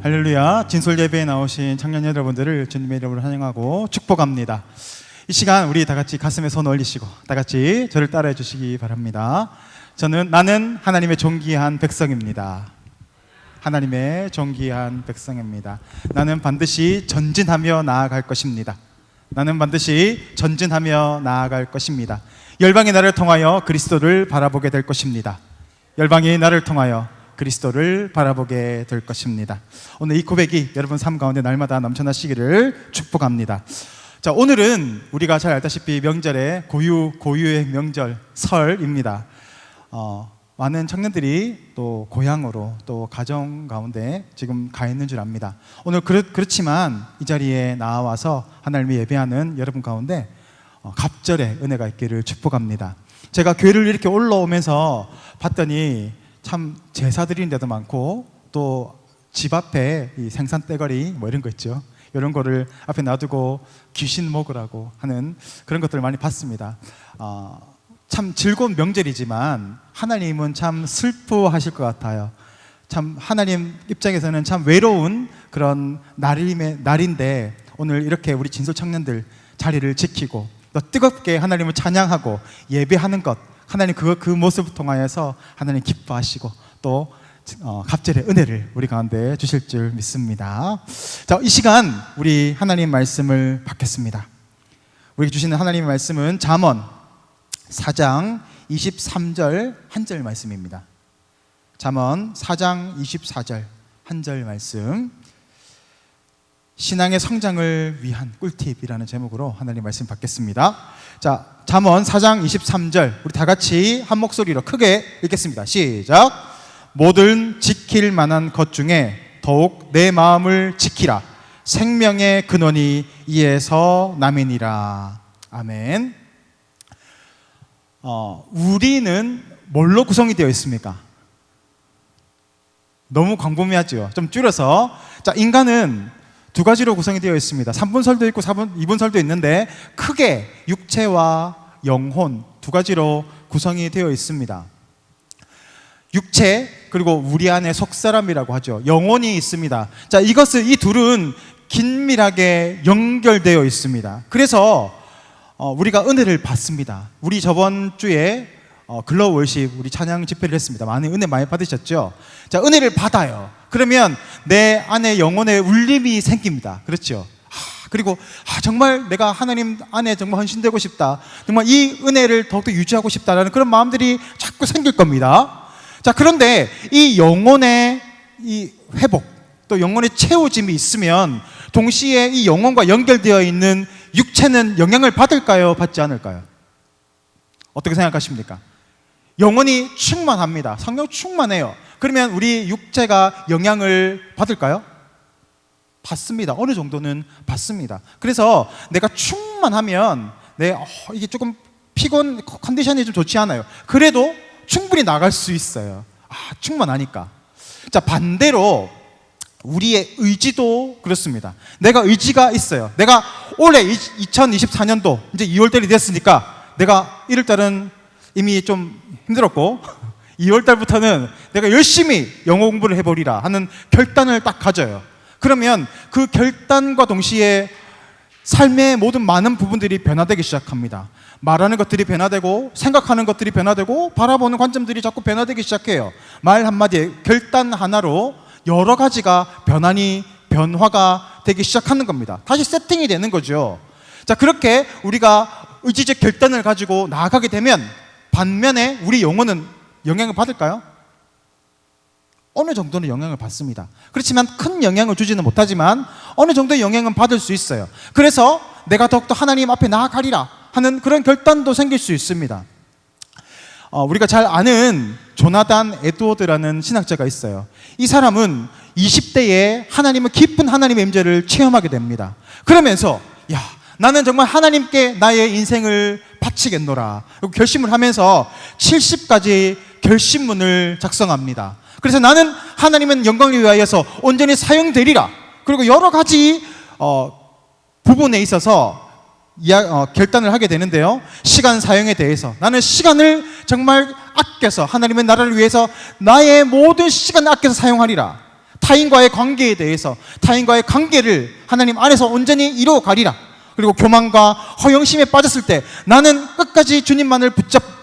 할렐루야. 진솔 예배에 나오신 청년 여러분들을 주님의 이름으로 환영하고 축복합니다. 이 시간 우리 다 같이 가슴에 손 올리시고 다 같이 저를 따라해 주시기 바랍니다. 나는 하나님의 존귀한 백성입니다. 하나님의 존귀한 백성입니다. 나는 반드시 전진하며 나아갈 것입니다. 나는 반드시 전진하며 나아갈 것입니다. 열방이 나를 통하여 그리스도를 바라보게 될 것입니다. 열방이 나를 통하여 그리스도를 바라보게 될 것입니다. 오늘 이 고백이 여러분 삶 가운데 날마다 넘쳐나시기를 축복합니다. 자, 오늘은 우리가 잘 알다시피 명절에 고유의 명절 설입니다. 많은 청년들이 또 고향으로 또 가정 가운데 지금 가 있는 줄 압니다. 오늘 그렇지만 이 자리에 나와서 하나님을 예배하는 여러분 가운데 갑절의 은혜가 있기를 축복합니다. 제가 교회를 이렇게 올라오면서 봤더니 참 제사 드리는 데도 많고 또 집 앞에 이 생선 떼거리 뭐 이런 거 있죠. 이런 거를 앞에 놔두고 귀신 먹으라고 하는 그런 것들을 많이 봤습니다. 참 즐거운 명절이지만 하나님은 참 슬퍼하실 것 같아요. 참 하나님 입장에서는 참 외로운 그런 날인데 오늘 이렇게 우리 진솔 청년들 자리를 지키고 또 뜨겁게 하나님을 찬양하고 예배하는 것, 하나님 그 모습을 통하여서 하나님 기뻐하시고 또 갑절의 은혜를 우리 가운데 주실 줄 믿습니다. 자, 이 시간 우리 하나님 말씀을 받겠습니다. 우리에게 주시는 하나님의 말씀은 잠언 4장 23절 한 절 말씀입니다. 잠언 4장 24절 한 절 말씀, 신앙의 성장을 위한 꿀팁이라는 제목으로 하나님 말씀 받겠습니다. 자, 잠언 4장 23절 우리 다 같이 한 목소리로 크게 읽겠습니다. 시작. 모든 지킬 만한 것 중에 더욱 내 마음을 지키라. 생명의 근원이 이에서 남이니라. 아멘. 우리는 뭘로 구성이 되어 있습니까? 너무 광범위하죠. 좀 줄여서, 자, 인간은 두 가지로 구성이 되어 있습니다. 3분설도 있고 2분설도 있는데 크게 육체와 영혼 두 가지로 구성이 되어 있습니다. 육체 그리고 우리 안에 속사람이라고 하죠. 영혼이 있습니다. 자, 이 둘은 긴밀하게 연결되어 있습니다. 그래서 우리가 은혜를 받습니다. 우리 저번 주에 글로우 월십 우리 찬양 집회를 했습니다. 많은 은혜 많이 받으셨죠? 자, 은혜를 받아요. 그러면 내 안에 영혼의 울림이 생깁니다. 그렇죠? 그리고 정말 내가 하나님 안에 정말 헌신되고 싶다, 정말 이 은혜를 더욱더 유지하고 싶다라는 그런 마음들이 자꾸 생길 겁니다. 자, 그런데 이 영혼의 이 회복, 또 영혼의 채워짐이 있으면 동시에 이 영혼과 연결되어 있는 육체는 영향을 받을까요? 받지 않을까요? 어떻게 생각하십니까? 영혼이 충만합니다. 성령 충만해요. 그러면 우리 육체가 영향을 받을까요? 받습니다. 어느 정도는 받습니다. 그래서 내가 충만하면 이게 조금 컨디션이 좀 좋지 않아요. 그래도 충분히 나갈 수 있어요. 충만하니까. 자, 반대로 우리의 의지도 그렇습니다. 내가 의지가 있어요. 내가 올해 2024년도 이제 2월달이 됐으니까 내가 1월달은 이미 좀 힘들었고 2월달부터는 내가 열심히 영어 공부를 해버리라 하는 결단을 딱 가져요. 그러면 그 결단과 동시에 삶의 모든 많은 부분들이 변화되기 시작합니다. 말하는 것들이 변화되고 생각하는 것들이 변화되고 바라보는 관점들이 자꾸 변화되기 시작해요. 말 한마디에 결단 하나로 여러 가지가 변화가 되기 시작하는 겁니다. 다시 세팅이 되는 거죠. 자, 그렇게 우리가 의지적 결단을 가지고 나아가게 되면 반면에 우리 영혼은 영향을 받을까요? 어느 정도는 영향을 받습니다. 그렇지만 큰 영향을 주지는 못하지만 어느 정도의 영향은 받을 수 있어요. 그래서 내가 더욱더 하나님 앞에 나아가리라 하는 그런 결단도 생길 수 있습니다. 우리가 잘 아는 조나단 에드워드라는 신학자가 있어요. 이 사람은 20대에 깊은 하나님의 임재를 체험하게 됩니다. 그러면서 나는 정말 하나님께 나의 인생을 바치겠노라 그리고 결심을 하면서 70가지 결심문을 작성합니다. 그래서 나는 하나님은 영광을 위하여서 온전히 사용되리라. 그리고 여러 가지 부분에 있어서 결단을 하게 되는데요. 시간 사용에 대해서 나는 시간을 정말 아껴서 하나님의 나라를 위해서 나의 모든 시간을 아껴서 사용하리라. 타인과의 관계에 대해서 타인과의 관계를 하나님 안에서 온전히 이루어 가리라. 그리고 교만과 허영심에 빠졌을 때 나는 끝까지 주님만을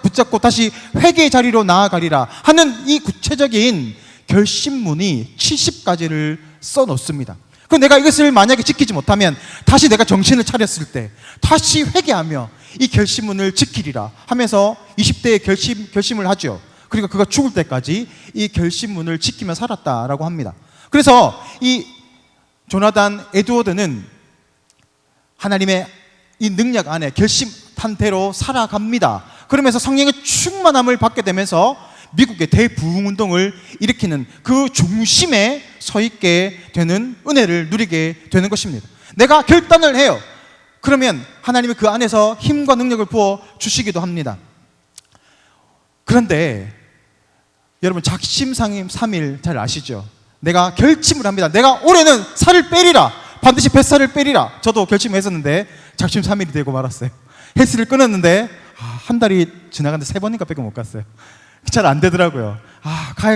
붙잡고 다시 회개의 자리로 나아가리라 하는 이 구체적인 결심문이 70가지를 써놓습니다. 그럼 내가 이것을 만약에 지키지 못하면 다시 내가 정신을 차렸을 때 다시 회개하며 이 결심문을 지키리라 하면서 20대에 결심을 하죠. 그러니까 그가 죽을 때까지 이 결심문을 지키며 살았다라고 합니다. 그래서 이 조나단 에드워드는 하나님의 이 능력 안에 결심한 대로 살아갑니다. 그러면서 성령의 충만함을 받게 되면서 미국의 대부흥운동을 일으키는 그 중심에 서 있게 되는 은혜를 누리게 되는 것입니다. 내가 결단을 해요. 그러면 하나님이 그 안에서 힘과 능력을 부어 주시기도 합니다. 그런데 여러분 작심삼일 잘 아시죠? 내가 결심을 합니다. 내가 올해는 살을 빼리라. 반드시 뱃살을 빼리라. 저도 결심했었는데 작심삼일이 되고 말았어요. 헬스를 끊었는데 한 달이 지나갔는데 3번인가 밖에 못 갔어요. 잘 안 되더라고요.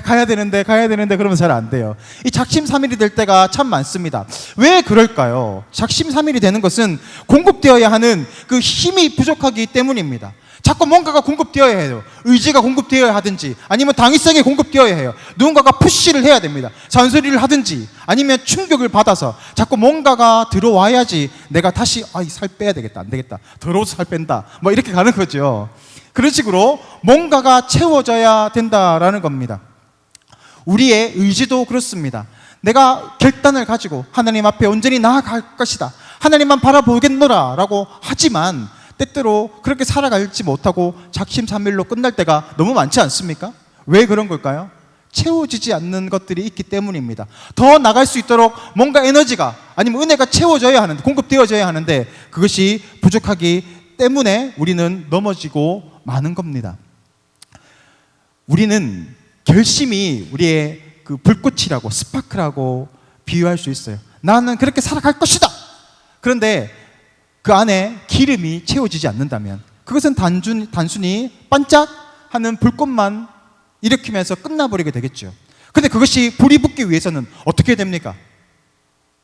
가야 되는데 그러면 잘 안 돼요. 이 작심삼일이 될 때가 참 많습니다. 왜 그럴까요? 작심삼일이 되는 것은 공급되어야 하는 그 힘이 부족하기 때문입니다. 자꾸 뭔가가 공급되어야 해요. 의지가 공급되어야 하든지 아니면 당위성이 공급되어야 해요. 누군가가 푸시를 해야 됩니다. 잔소리를 하든지 아니면 충격을 받아서 자꾸 뭔가가 들어와야지 내가 다시 이 살 빼야 되겠다. 안 되겠다. 더러워서 살 뺀다. 뭐 이렇게 가는 거죠. 그런 식으로 뭔가가 채워져야 된다라는 겁니다. 우리의 의지도 그렇습니다. 내가 결단을 가지고 하나님 앞에 온전히 나아갈 것이다. 하나님만 바라보겠노라 라고 하지만 때때로 그렇게 살아갈지 못하고 작심삼일로 끝날 때가 너무 많지 않습니까? 왜 그런 걸까요? 채워지지 않는 것들이 있기 때문입니다. 더 나갈 수 있도록 뭔가 에너지가 아니면 은혜가 채워져야 하는데 공급되어져야 하는데 그것이 부족하기 때문에 우리는 넘어지고 마는 겁니다. 우리는 결심이 우리의 그 불꽃이라고 스파크라고 비유할 수 있어요. 나는 그렇게 살아갈 것이다. 그런데 그 안에 기름이 채워지지 않는다면 그것은 단순히 반짝하는 불꽃만 일으키면서 끝나버리게 되겠죠. 그런데 그것이 불이 붙기 위해서는 어떻게 됩니까?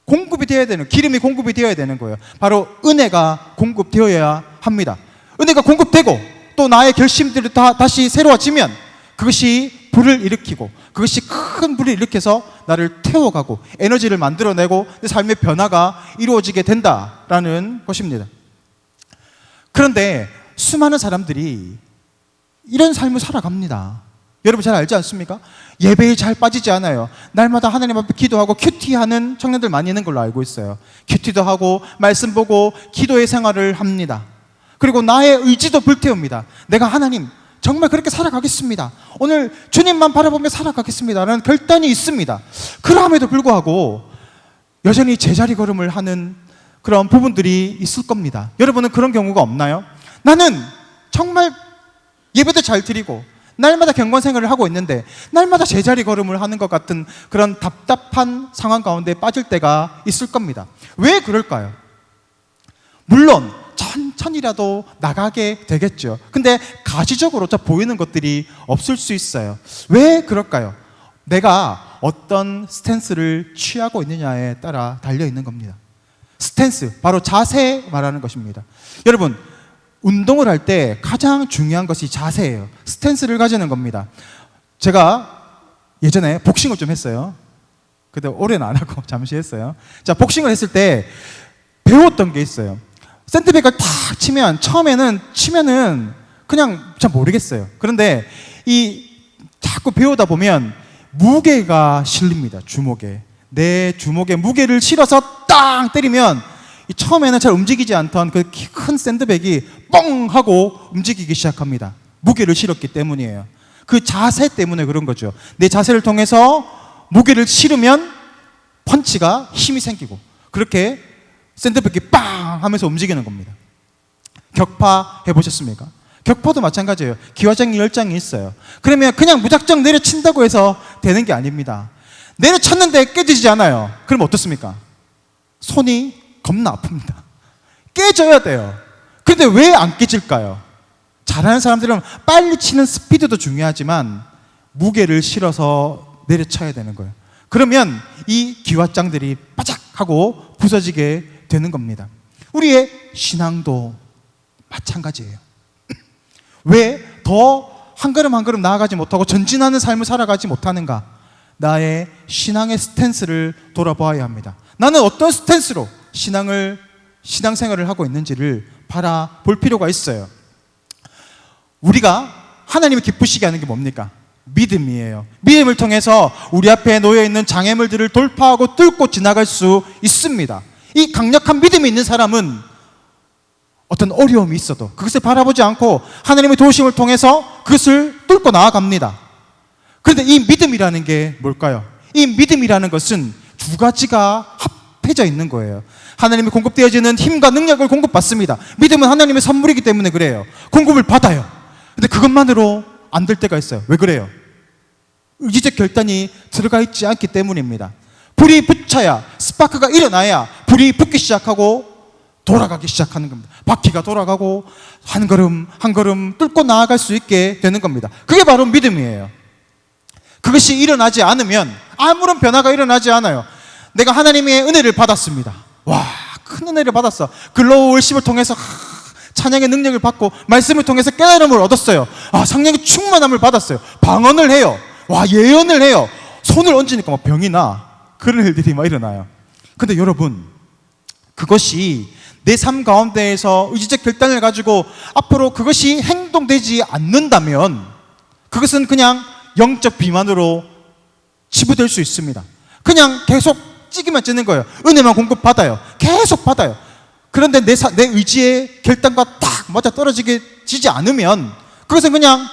공급이 되어야 되는, 기름이 공급이 되어야 되는 거예요. 바로 은혜가 공급되어야 합니다. 은혜가 공급되고 또 나의 결심들이 다시 새로워지면 그것이 불을 일으키고 그것이 큰 불을 일으켜서 나를 태워가고 에너지를 만들어내고 내 삶의 변화가 이루어지게 된다라는 것입니다. 그런데 수많은 사람들이 이런 삶을 살아갑니다. 여러분 잘 알지 않습니까? 예배에 잘 빠지지 않아요. 날마다 하나님 앞에 기도하고 큐티하는 청년들 많이 있는 걸로 알고 있어요. 큐티도 하고 말씀 보고 기도의 생활을 합니다. 그리고 나의 의지도 불태웁니다. 내가 하나님 정말 그렇게 살아가겠습니다. 오늘 주님만 바라보며 살아가겠습니다 라는 결단이 있습니다. 그럼에도 불구하고 여전히 제자리 걸음을 하는 그런 부분들이 있을 겁니다. 여러분은 그런 경우가 없나요? 나는 정말 예배도 잘 드리고 날마다 경건 생활을 하고 있는데 날마다 제자리 걸음을 하는 것 같은 그런 답답한 상황 가운데 빠질 때가 있을 겁니다. 왜 그럴까요? 물론 천천히라도 나가게 되겠죠. 근데 가시적으로 보이는 것들이 없을 수 있어요. 왜 그럴까요? 내가 어떤 스탠스를 취하고 있느냐에 따라 달려있는 겁니다. 스탠스, 바로 자세 말하는 것입니다. 여러분, 운동을 할 때 가장 중요한 것이 자세예요. 스탠스를 가지는 겁니다. 제가 예전에 복싱을 좀 했어요. 근데 올해는 안 하고 잠시 했어요. 자, 복싱을 했을 때 배웠던 게 있어요. 샌드백을 탁 처음에는 치면은 그냥 잘 모르겠어요. 그런데 자꾸 배우다 보면 무게가 실립니다. 주먹에. 내 주먹에 무게를 실어서 땅 때리면 처음에는 잘 움직이지 않던 그 큰 샌드백이 뻥 하고 움직이기 시작합니다. 무게를 실었기 때문이에요. 그 자세 때문에 그런 거죠. 내 자세를 통해서 무게를 실으면 펀치가 힘이 생기고 그렇게 샌드백이 빵 하면서 움직이는 겁니다. 격파 해보셨습니까? 격파도 마찬가지예요. 기와장이 10장이 있어요. 그러면 그냥 무작정 내려친다고 해서 되는 게 아닙니다. 내려쳤는데 깨지지 않아요. 그럼 어떻습니까? 손이 겁나 아픕니다. 깨져야 돼요. 근데 왜 안 깨질까요? 잘하는 사람들은 빨리 치는 스피드도 중요하지만 무게를 실어서 내려쳐야 되는 거예요. 그러면 이 기왓장들이 빠작 하고 부서지게 되는 겁니다. 우리의 신앙도 마찬가지예요. 왜 더 한 걸음 한 걸음 나아가지 못하고 전진하는 삶을 살아가지 못하는가? 나의 신앙의 스탠스를 돌아보아야 합니다. 나는 어떤 스탠스로 신앙생활을 하고 있는지를 바라볼 필요가 있어요. 우리가 하나님을 기쁘시게 하는 게 뭡니까? 믿음이에요. 믿음을 통해서 우리 앞에 놓여있는 장애물들을 돌파하고 뚫고 지나갈 수 있습니다. 이 강력한 믿음이 있는 사람은 어떤 어려움이 있어도 그것을 바라보지 않고 하나님의 도우심을 통해서 그것을 뚫고 나아갑니다. 그런데 이 믿음이라는 게 뭘까요? 이 믿음이라는 것은 두 가지가 합해져 있는 거예요. 하나님이 공급되어지는 힘과 능력을 공급받습니다. 믿음은 하나님의 선물이기 때문에 그래요. 공급을 받아요. 근데 그것만으로 안 될 때가 있어요. 왜 그래요? 의지적 결단이 들어가 있지 않기 때문입니다. 불이 붙여야, 스파크가 일어나야 불이 붙기 시작하고 돌아가기 시작하는 겁니다. 바퀴가 돌아가고 한 걸음 한 걸음 뚫고 나아갈 수 있게 되는 겁니다. 그게 바로 믿음이에요. 그것이 일어나지 않으면 아무런 변화가 일어나지 않아요. 내가 하나님의 은혜를 받았습니다. 와, 큰 은혜를 받았어. 글로우 월십을 통해서 찬양의 능력을 받고 말씀을 통해서 깨달음을 얻었어요. 성령의 충만함을 받았어요. 방언을 해요. 와, 예언을 해요. 손을 얹으니까 막 병이 나. 그런 일들이 막 일어나요. 근데 여러분, 그것이 내 삶 가운데에서 의지적 결단을 가지고 앞으로 그것이 행동되지 않는다면 그것은 그냥 영적 비만으로 치부될 수 있습니다. 그냥 계속 찌기만 찌는 거예요. 은혜만 공급받아요. 계속 받아요. 그런데 내 의지의 결단과 딱 맞아 떨어지지 않으면 그것은 그냥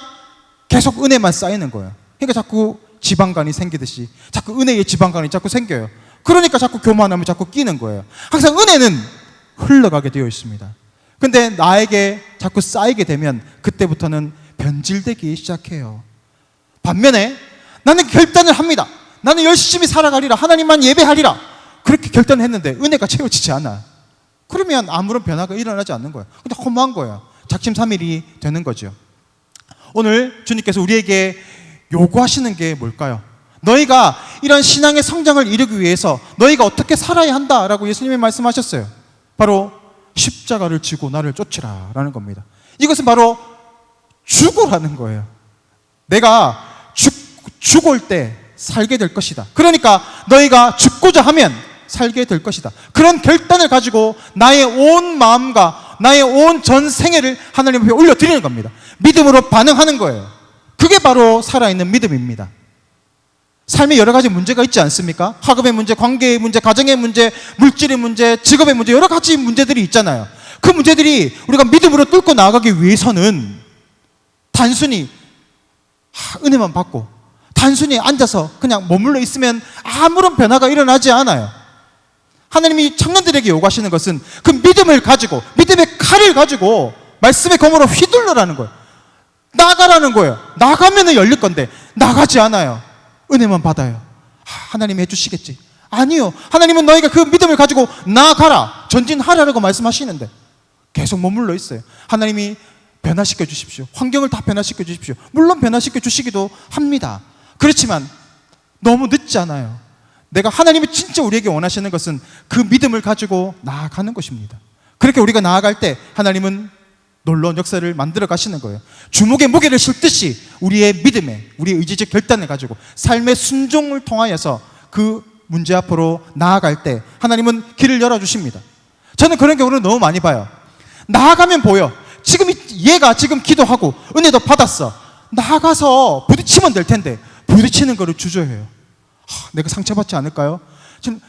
계속 은혜만 쌓이는 거예요. 그러니까 자꾸 지방간이 생기듯이 자꾸 은혜의 지방간이 자꾸 생겨요. 그러니까 자꾸 교만함을 자꾸 끼는 거예요. 항상 은혜는 흘러가게 되어 있습니다. 근데 나에게 자꾸 쌓이게 되면 그때부터는 변질되기 시작해요. 반면에 나는 결단을 합니다. 나는 열심히 살아가리라. 하나님만 예배하리라. 그렇게 결단을 했는데 은혜가 채워지지 않아. 그러면 아무런 변화가 일어나지 않는 거예요. 그냥 허무한 거예요. 작심삼일이 되는 거죠. 오늘 주님께서 우리에게 요구하시는 게 뭘까요? 너희가 이런 신앙의 성장을 이루기 위해서 너희가 어떻게 살아야 한다라고 예수님이 말씀하셨어요. 바로 십자가를 지고 나를 쫓으라 라는 겁니다. 이것은 바로 죽으라는 거예요. 내가 죽을 때 살게 될 것이다. 그러니까 너희가 죽고자 하면 살게 될 것이다. 그런 결단을 가지고 나의 온 마음과 나의 온 전생애를 하나님 앞에 올려드리는 겁니다. 믿음으로 반응하는 거예요. 그게 바로 살아있는 믿음입니다. 삶에 여러 가지 문제가 있지 않습니까? 학업의 문제, 관계의 문제, 가정의 문제, 물질의 문제, 직업의 문제, 여러 가지 문제들이 있잖아요. 그 문제들이 우리가 믿음으로 뚫고 나아가기 위해서는 단순히 은혜만 받고 단순히 앉아서 그냥 머물러 있으면 아무런 변화가 일어나지 않아요. 하나님이 청년들에게 요구하시는 것은 그 믿음을 가지고, 믿음의 칼을 가지고 말씀의 검으로 휘둘러라는 거예요. 나가라는 거예요. 나가면 열릴 건데 나가지 않아요. 은혜만 받아요. 하나님이 해주시겠지. 아니요. 하나님은 너희가 그 믿음을 가지고 나아가라, 전진하라고 말씀하시는데 계속 머물러 있어요. 하나님이 변화시켜 주십시오. 환경을 다 변화시켜 주십시오. 물론 변화시켜 주시기도 합니다. 그렇지만 너무 늦지 않아요. 내가 하나님이 진짜 우리에게 원하시는 것은 그 믿음을 가지고 나아가는 것입니다. 그렇게 우리가 나아갈 때 하나님은 놀라운 역사를 만들어 가시는 거예요. 주먹에 무게를 싣듯이 우리의 믿음에, 우리의 의지적 결단을 가지고 삶의 순종을 통하여서 그 문제 앞으로 나아갈 때 하나님은 길을 열어주십니다. 저는 그런 경우를 너무 많이 봐요. 나아가면 보여. 얘가 지금 기도하고 은혜도 받았어. 나아가서 부딪히면 될 텐데 부딪히는 거를 주저해요. 내가 상처받지 않을까요?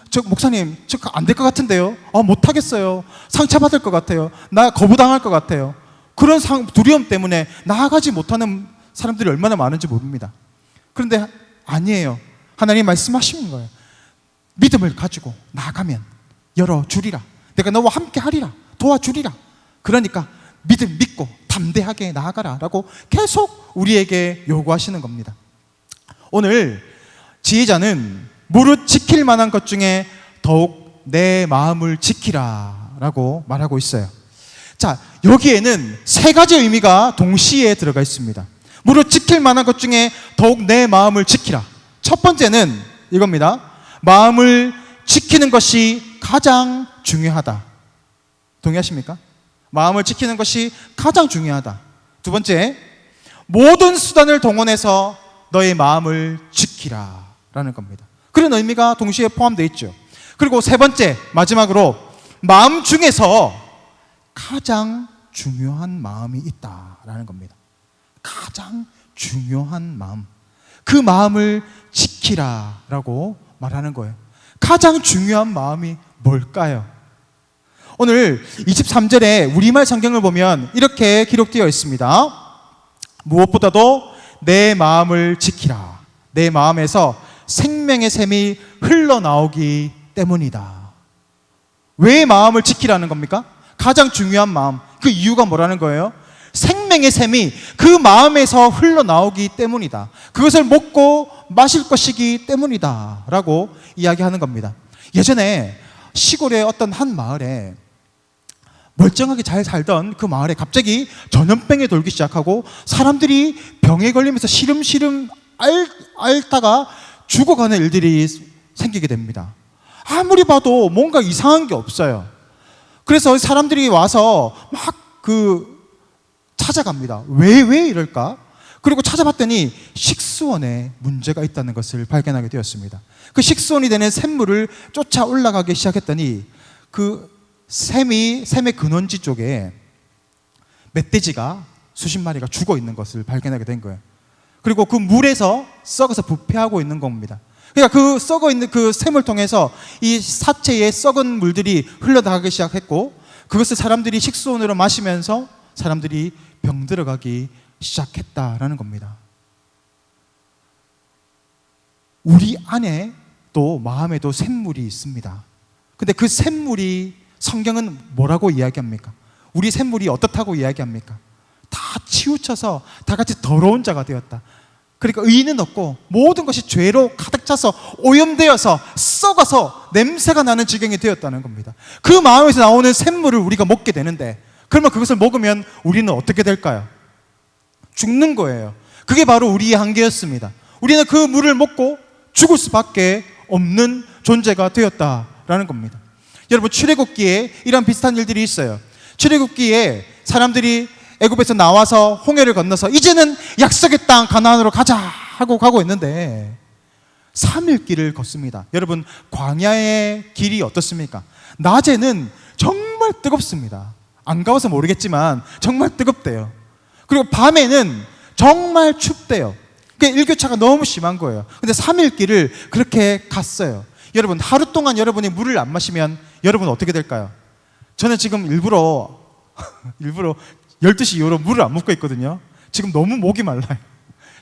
저 목사님, 저 안 될 것 같은데요? 못하겠어요. 상처받을 것 같아요. 나 거부당할 것 같아요. 그런 두려움 때문에 나아가지 못하는 사람들이 얼마나 많은지 모릅니다. 그런데 아니에요. 하나님 말씀하시는 거예요. 믿음을 가지고 나아가면 열어주리라. 내가 너와 함께 하리라. 도와주리라. 그러니까 믿음 믿고 담대하게 나아가라 라고 계속 우리에게 요구하시는 겁니다. 오늘 지혜자는 무릇 지킬 만한 것 중에 더욱 내 마음을 지키라 라고 말하고 있어요. 자, 여기에는 세 가지 의미가 동시에 들어가 있습니다. 무릇 지킬 만한 것 중에 더욱 내 마음을 지키라. 첫 번째는 이겁니다. 마음을 지키는 것이 가장 중요하다. 동의하십니까? 마음을 지키는 것이 가장 중요하다. 두 번째, 모든 수단을 동원해서 너의 마음을 지키라 라는 겁니다. 그런 의미가 동시에 포함되어 있죠. 그리고 세 번째, 마지막으로 마음 중에서 가장 중요한 마음이 있다라는 겁니다. 가장 중요한 마음, 그 마음을 지키라라고 말하는 거예요. 가장 중요한 마음이 뭘까요? 오늘 23절에 우리말 성경을 보면 이렇게 기록되어 있습니다. 무엇보다도 내 마음을 지키라. 내 마음에서 생명의 샘이 흘러나오기 때문이다. 왜 마음을 지키라는 겁니까? 가장 중요한 마음. 그 이유가 뭐라는 거예요? 생명의 샘이 그 마음에서 흘러나오기 때문이다. 그것을 먹고 마실 것이기 때문이다 라고 이야기하는 겁니다. 예전에 시골의 어떤 한 마을에 멀쩡하게 잘 살던 그 마을에 갑자기 전염병이 돌기 시작하고 사람들이 병에 걸리면서 시름시름 앓다가 죽어가는 일들이 생기게 됩니다. 아무리 봐도 뭔가 이상한 게 없어요. 그래서 사람들이 와서 막 찾아갑니다. 왜 이럴까? 그리고 찾아봤더니 식수원에 문제가 있다는 것을 발견하게 되었습니다. 그 식수원이 되는 샘물을 쫓아 올라가기 시작했더니 그 샘의 근원지 쪽에 멧돼지가 수십 마리가 죽어 있는 것을 발견하게 된 거예요. 그리고 그 물에서 썩어서 부패하고 있는 겁니다. 그러니까 그 썩어 있는 그 샘을 통해서 이 사체의 썩은 물들이 흘러나가기 시작했고, 그것을 사람들이 식수원으로 마시면서 사람들이 병들어가기 시작했다라는 겁니다. 우리 안에 또 마음에도 샘물이 있습니다. 근데 그 샘물이 성경은 뭐라고 이야기합니까? 우리 샘물이 어떻다고 이야기합니까? 다 치우쳐서 다 같이 더러운 자가 되었다. 그러니까 의인은 없고 모든 것이 죄로 가득 차서 오염되어서 썩어서 냄새가 나는 지경이 되었다는 겁니다. 그 마음에서 나오는 샘물을 우리가 먹게 되는데, 그러면 그것을 먹으면 우리는 어떻게 될까요? 죽는 거예요. 그게 바로 우리의 한계였습니다. 우리는 그 물을 먹고 죽을 수밖에 없는 존재가 되었다라는 겁니다. 여러분, 출애굽기에 이런 비슷한 일들이 있어요. 출애굽기에 사람들이 애굽에서 나와서 홍해를 건너서 이제는 약속의 땅 가나안으로 가자 하고 가고 있는데 3일 길을 걷습니다. 여러분, 광야의 길이 어떻습니까? 낮에는 정말 뜨겁습니다. 안 가봐서 모르겠지만 정말 뜨겁대요. 그리고 밤에는 정말 춥대요. 일교차가 너무 심한 거예요. 근데 3일 길을 그렇게 갔어요. 여러분, 하루 동안 여러분이 물을 안 마시면 여러분은 어떻게 될까요? 저는 지금 일부러 12시 이후로 물을 안 먹고 있거든요. 지금 너무 목이 말라요.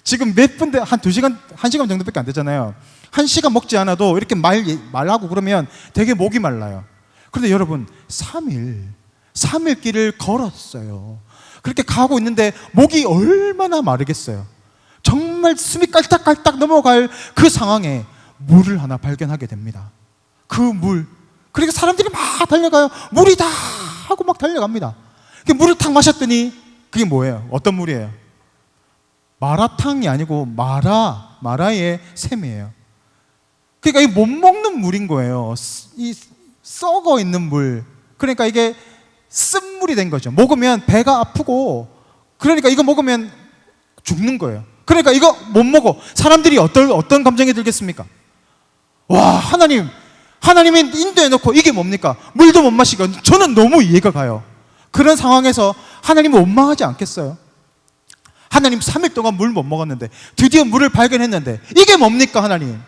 지금 몇 분대 한 2시간, 1시간 정도밖에 안 되잖아요. 1시간 먹지 않아도 이렇게 말하고 그러면 되게 목이 말라요. 그런데 여러분, 3일 길을 걸었어요. 그렇게 가고 있는데 목이 얼마나 마르겠어요. 정말 숨이 깔딱깔딱 넘어갈 그 상황에 물을 하나 발견하게 됩니다. 그 물. 그러니까 사람들이 막 달려가요. 물이다 하고 막 달려갑니다. 물을 탁 마셨더니 그게 뭐예요? 어떤 물이에요? 마라탕이 아니고 마라의 샘이에요. 그러니까 이 못 먹는 물인 거예요. 이 썩어 있는 물. 그러니까 이게 쓴물이 된 거죠. 먹으면 배가 아프고, 그러니까 이거 먹으면 죽는 거예요. 그러니까 이거 못 먹어. 사람들이 어떤 감정이 들겠습니까? 와, 하나님이 인도해 놓고 이게 뭡니까? 물도 못 마시고. 저는 너무 이해가 가요. 그런 상황에서 하나님은 원망하지 않겠어요? 하나님 3일 동안 물 못 먹었는데 드디어 물을 발견했는데 이게 뭡니까, 하나님?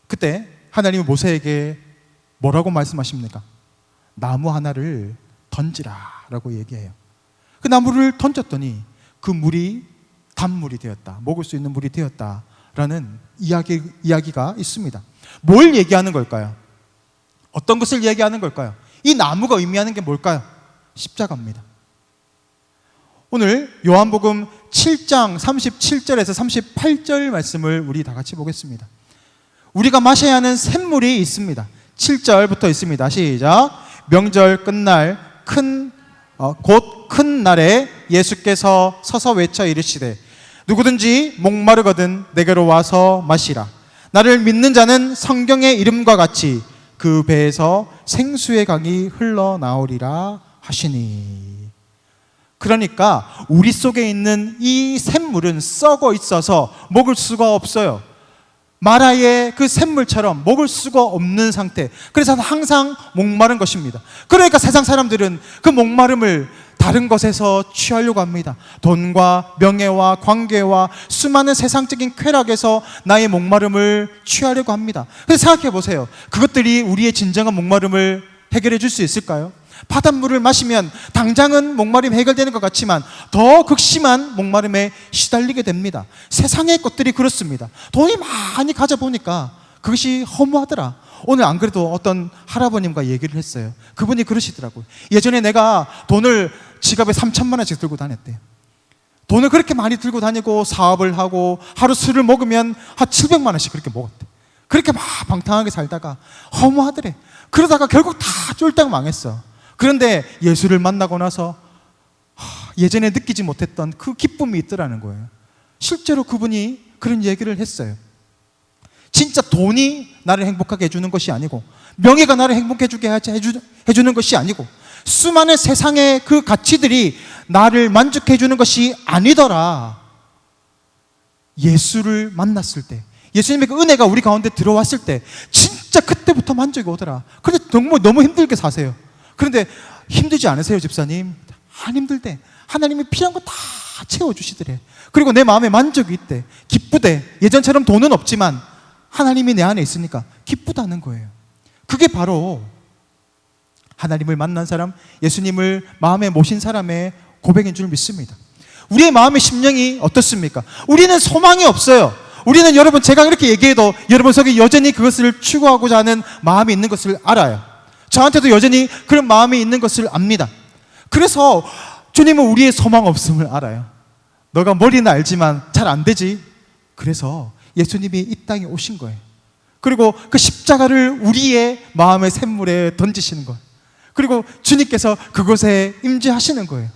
그때 하나님은 모세에게 뭐라고 말씀하십니까? 나무 하나를 던지라 라고 얘기해요. 그 나무를 던졌더니 그 물이 단물이 되었다. 먹을 수 있는 물이 되었다 라는 이야기가 있습니다. 뭘 얘기하는 걸까요? 어떤 것을 얘기하는 걸까요? 이 나무가 의미하는 게 뭘까요? 십자가입니다. 오늘 요한복음 7장 37절에서 38절 말씀을 우리 다 같이 보겠습니다. 우리가 마셔야 하는 샘물이 있습니다. 7절부터 있습니다. 시작. 명절 끝날 곧 큰 날에 예수께서 서서 외쳐 이르시되 누구든지 목마르거든 내게로 와서 마시라. 나를 믿는 자는 성경의 이름과 같이 그 배에서 생수의 강이 흘러나오리라 하시니. 그러니까 우리 속에 있는 이 샘물은 썩어 있어서 먹을 수가 없어요. 마라의 그 샘물처럼 먹을 수가 없는 상태. 그래서 항상 목마른 것입니다. 그러니까 세상 사람들은 그 목마름을 다른 것에서 취하려고 합니다. 돈과 명예와 관계와 수많은 세상적인 쾌락에서 나의 목마름을 취하려고 합니다. 그래서 생각해 보세요. 그것들이 우리의 진정한 목마름을 해결해 줄 수 있을까요? 바닷물을 마시면 당장은 목마름이 해결되는 것 같지만 더 극심한 목마름에 시달리게 됩니다. 세상의 것들이 그렇습니다. 돈이 많이 가져보니까 그것이 허무하더라. 오늘 안 그래도 어떤 할아버님과 얘기를 했어요. 그분이 그러시더라고요. 예전에 내가 돈을 지갑에 3천만 원씩 들고 다녔대요. 돈을 그렇게 많이 들고 다니고 사업을 하고 하루 술을 먹으면 한 700만 원씩 그렇게 먹었대. 그렇게 막 방탕하게 살다가 허무하더래. 그러다가 결국 다 쫄딱 망했어. 그런데 예수를 만나고 나서 예전에 느끼지 못했던 그 기쁨이 있더라는 거예요. 실제로 그분이 그런 얘기를 했어요. 진짜 돈이 나를 행복하게 해주는 것이 아니고, 명예가 나를 행복해지게 해주는 것이 아니고, 수많은 세상의 그 가치들이 나를 만족해주는 것이 아니더라. 예수를 만났을 때, 예수님의 그 은혜가 우리 가운데 들어왔을 때 진짜 그때부터 만족이 오더라. 그런데 정말 너무 힘들게 사세요. 그런데 힘들지 않으세요, 집사님? 안 힘들대. 하나님이 필요한 거 다 채워주시더래. 그리고 내 마음에 만족이 있대. 기쁘대. 예전처럼 돈은 없지만 하나님이 내 안에 있으니까 기쁘다는 거예요. 그게 바로 하나님을 만난 사람, 예수님을 마음에 모신 사람의 고백인 줄 믿습니다. 우리의 마음의 심령이 어떻습니까? 우리는 소망이 없어요. 우리는 여러분, 제가 이렇게 얘기해도 여러분 속에 여전히 그것을 추구하고자 하는 마음이 있는 것을 알아요. 저한테도 여전히 그런 마음이 있는 것을 압니다. 그래서 주님은 우리의 소망 없음을 알아요. 너가 머리는 알지만 잘 안 되지. 그래서 예수님이 이 땅에 오신 거예요. 그리고 그 십자가를 우리의 마음의 샘물에 던지시는 거예요. 그리고 주님께서 그곳에 임재하시는 거예요.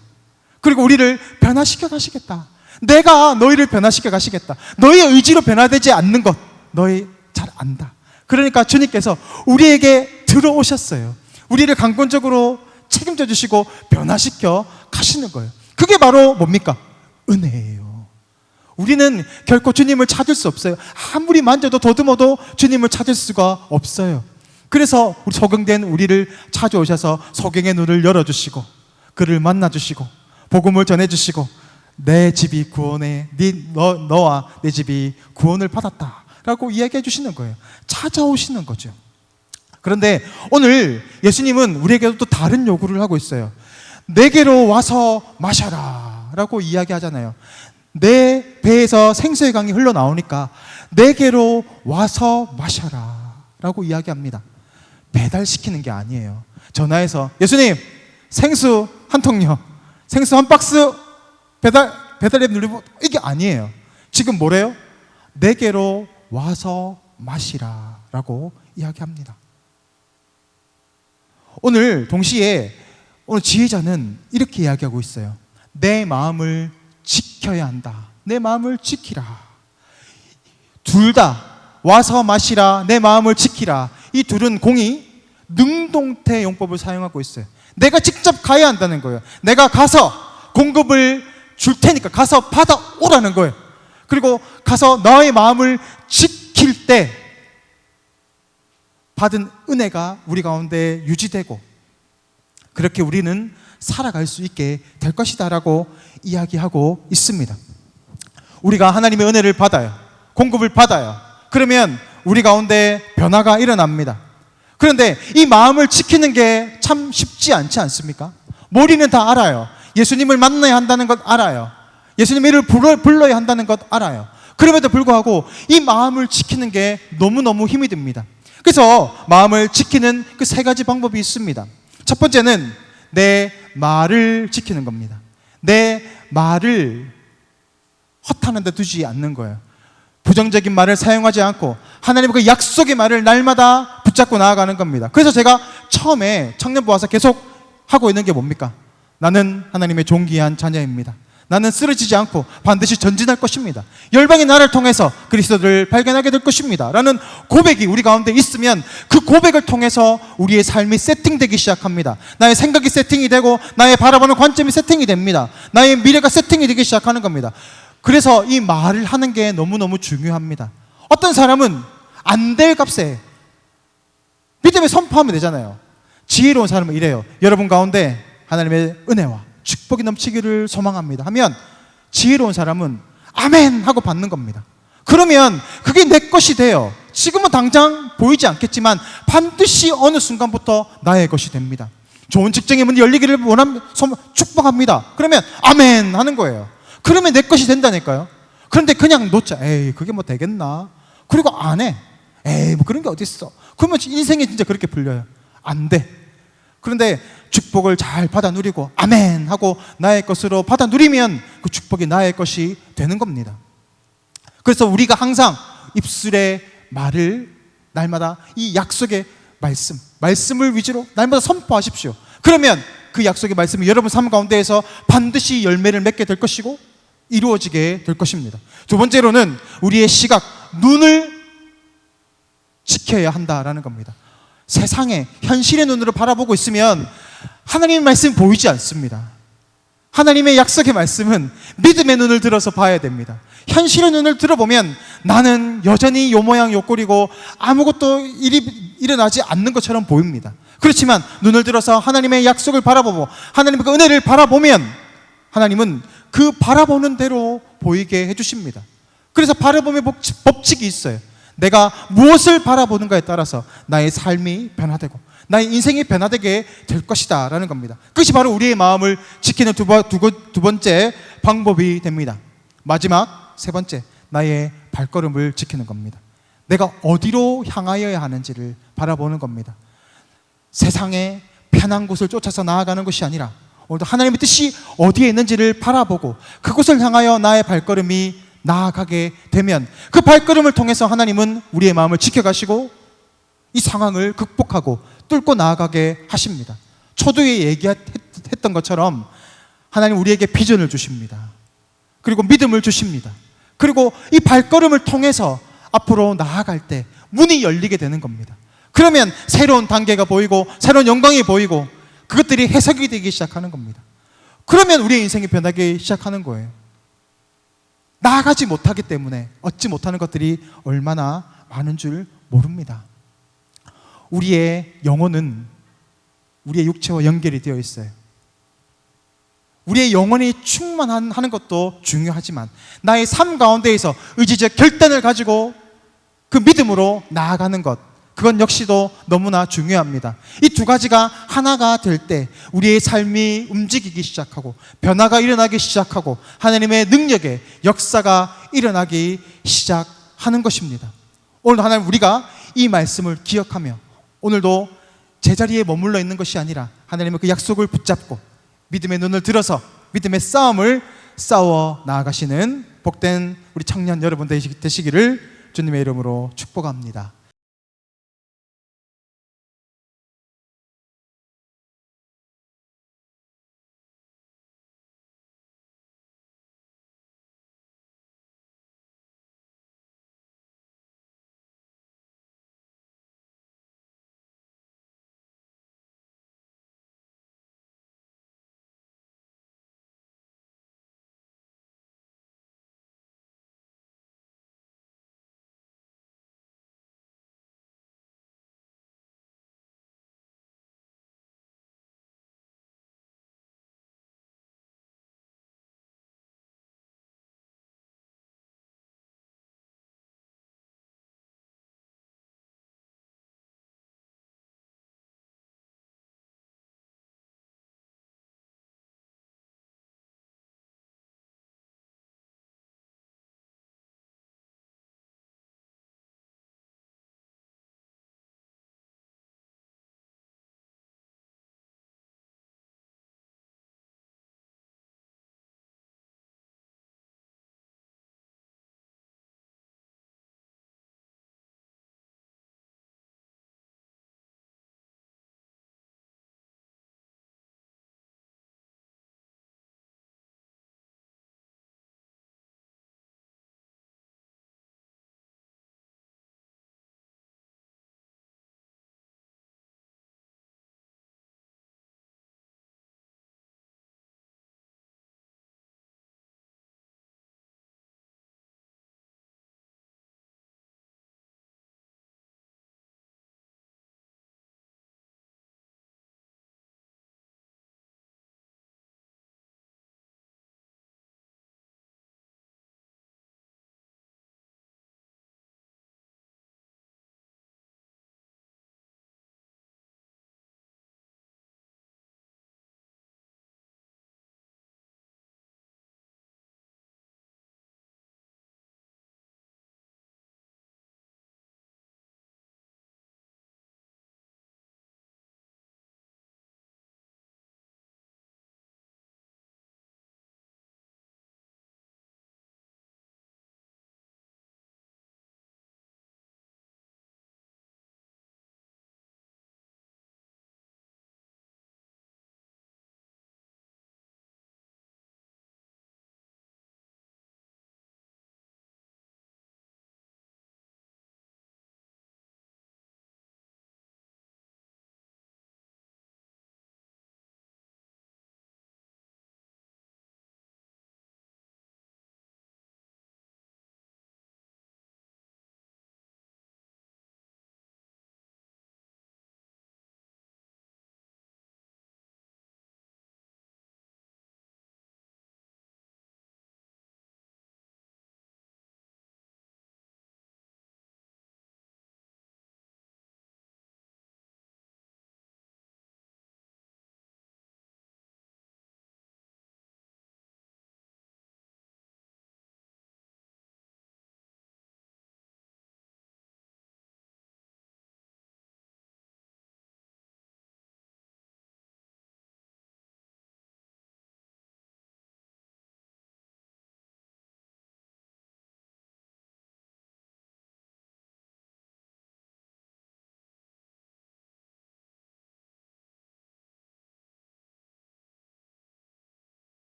그리고 우리를 변화시켜 가시겠다. 내가 너희를 변화시켜 가시겠다. 너희의 의지로 변화되지 않는 것 너희 잘 안다. 그러니까 주님께서 우리에게 들어오셨어요. 우리를 강권적으로 책임져 주시고 변화시켜 가시는 거예요. 그게 바로 뭡니까? 은혜예요. 우리는 결코 주님을 찾을 수 없어요. 아무리 만져도 더듬어도 주님을 찾을 수가 없어요. 그래서 우리 소경된 우리를 찾아오셔서 소경의 눈을 열어주시고 그를 만나주시고 복음을 전해주시고 내 집이 구원에 너와 내 집이 구원을 받았다라고 이야기해 주시는 거예요. 찾아오시는 거죠. 그런데 오늘 예수님은 우리에게도 또 다른 요구를 하고 있어요. 내게로 와서 마셔라 라고 이야기하잖아요. 내 배에서 생수의 강이 흘러나오니까 내게로 와서 마셔라 라고 이야기합니다. 배달시키는 게 아니에요. 전화해서 예수님 생수 한 통요, 생수 한 박스 배달앱 누르고, 이게 아니에요. 지금 뭐래요? 내게로 와서 마시라 라고 이야기합니다. 오늘 동시에 오늘 지혜자는 이렇게 이야기하고 있어요. 내 마음을 지켜야 한다. 내 마음을 지키라. 둘 다 와서 마시라, 내 마음을 지키라. 이 둘은 공이 능동태 용법을 사용하고 있어요. 내가 직접 가야 한다는 거예요. 내가 가서 공급을 줄 테니까 가서 받아오라는 거예요. 그리고 가서 너의 마음을 지킬 때 받은 은혜가 우리 가운데 유지되고 그렇게 우리는 살아갈 수 있게 될 것이다 라고 이야기하고 있습니다. 우리가 하나님의 은혜를 받아요. 공급을 받아요. 그러면 우리 가운데 변화가 일어납니다. 그런데 이 마음을 지키는 게 참 쉽지 않지 않습니까? 머리는 다 알아요. 예수님을 만나야 한다는 것 알아요. 예수님의 이름을 불러야 한다는 것 알아요. 그럼에도 불구하고 이 마음을 지키는 게 너무너무 힘이 듭니다. 그래서 마음을 지키는 그 세 가지 방법이 있습니다. 첫 번째는 내 말을 지키는 겁니다. 내 말을 허탄한 데 두지 않는 거예요. 부정적인 말을 사용하지 않고 하나님의 그 약속의 말을 날마다 붙잡고 나아가는 겁니다. 그래서 제가 처음에 청년부 와서 계속 하고 있는 게 뭡니까? 나는 하나님의 존귀한 자녀입니다. 나는 쓰러지지 않고 반드시 전진할 것입니다. 열방의 나라를 통해서 그리스도를 발견하게 될 것입니다. 라는 고백이 우리 가운데 있으면 그 고백을 통해서 우리의 삶이 세팅되기 시작합니다. 나의 생각이 세팅이 되고 나의 바라보는 관점이 세팅이 됩니다. 나의 미래가 세팅이 되기 시작하는 겁니다. 그래서 이 말을 하는 게 너무너무 중요합니다. 어떤 사람은 안 될 값에 믿음에 선포하면 되잖아요. 지혜로운 사람은 이래요. 여러분 가운데 하나님의 은혜와 축복이 넘치기를 소망합니다 하면 지혜로운 사람은 아멘 하고 받는 겁니다. 그러면 그게 내 것이 돼요. 지금은 당장 보이지 않겠지만 반드시 어느 순간부터 나의 것이 됩니다. 좋은 직장의 문이 열리기를 축복합니다. 그러면 아멘 하는 거예요. 그러면 내 것이 된다니까요. 그런데 그냥 놓자. 에이, 그게 뭐 되겠나? 그리고 안 해. 에이, 뭐 그런 게 어딨어. 그러면 인생이 진짜 그렇게 불려요. 안 돼. 그런데 축복을 잘 받아 누리고 아멘 하고 나의 것으로 받아 누리면 그 축복이 나의 것이 되는 겁니다. 그래서 우리가 항상 입술의 말을 날마다 이 약속의 말씀을 위주로 날마다 선포하십시오. 그러면 그 약속의 말씀이 여러분 삶 가운데에서 반드시 열매를 맺게 될 것이고 이루어지게 될 것입니다. 두 번째로는 우리의 시각, 눈을 지켜야 한다라는 겁니다. 세상에 현실의 눈으로 바라보고 있으면 하나님의 말씀이 보이지 않습니다. 하나님의 약속의 말씀은 믿음의 눈을 들어서 봐야 됩니다. 현실의 눈을 들어보면 나는 여전히 요 모양 요 꼴이고 아무것도 일이 일어나지 않는 것처럼 보입니다. 그렇지만 눈을 들어서 하나님의 약속을 바라보고 하나님의 그 은혜를 바라보면 하나님은 그 바라보는 대로 보이게 해주십니다. 그래서 바라봄의 법칙이 있어요. 내가 무엇을 바라보는가에 따라서 나의 삶이 변화되고 나의 인생이 변화되게 될 것이다 라는 겁니다. 그것이 바로 우리의 마음을 지키는 두 번째 방법이 됩니다. 마지막 세 번째, 나의 발걸음을 지키는 겁니다. 내가 어디로 향하여야 하는지를 바라보는 겁니다. 세상의 편한 곳을 쫓아서 나아가는 것이 아니라 오늘도 하나님의 뜻이 어디에 있는지를 바라보고 그곳을 향하여 나의 발걸음이 나아가게 되면 그 발걸음을 통해서 하나님은 우리의 마음을 지켜가시고 이 상황을 극복하고 뚫고 나아가게 하십니다. 초두에 얘기했던 것처럼 하나님 우리에게 비전을 주십니다. 그리고 믿음을 주십니다. 그리고 이 발걸음을 통해서 앞으로 나아갈 때 문이 열리게 되는 겁니다. 그러면 새로운 단계가 보이고 새로운 영광이 보이고 그것들이 해석이 되기 시작하는 겁니다. 그러면 우리의 인생이 변하기 시작하는 거예요. 나아가지 못하기 때문에 얻지 못하는 것들이 얼마나 많은 줄 모릅니다. 우리의 영혼은 우리의 육체와 연결이 되어 있어요. 우리의 영혼이 충만하는 것도 중요하지만 나의 삶 가운데에서 의지적 결단을 가지고 그 믿음으로 나아가는 것, 그건 역시도 너무나 중요합니다. 이 두 가지가 하나가 될 때 우리의 삶이 움직이기 시작하고 변화가 일어나기 시작하고 하나님의 능력의 역사가 일어나기 시작하는 것입니다. 오늘도 하나님 우리가 이 말씀을 기억하며 오늘도 제자리에 머물러 있는 것이 아니라 하나님의 그 약속을 붙잡고 믿음의 눈을 들어서 믿음의 싸움을 싸워 나아가시는 복된 우리 청년 여러분 되시기를 주님의 이름으로 축복합니다.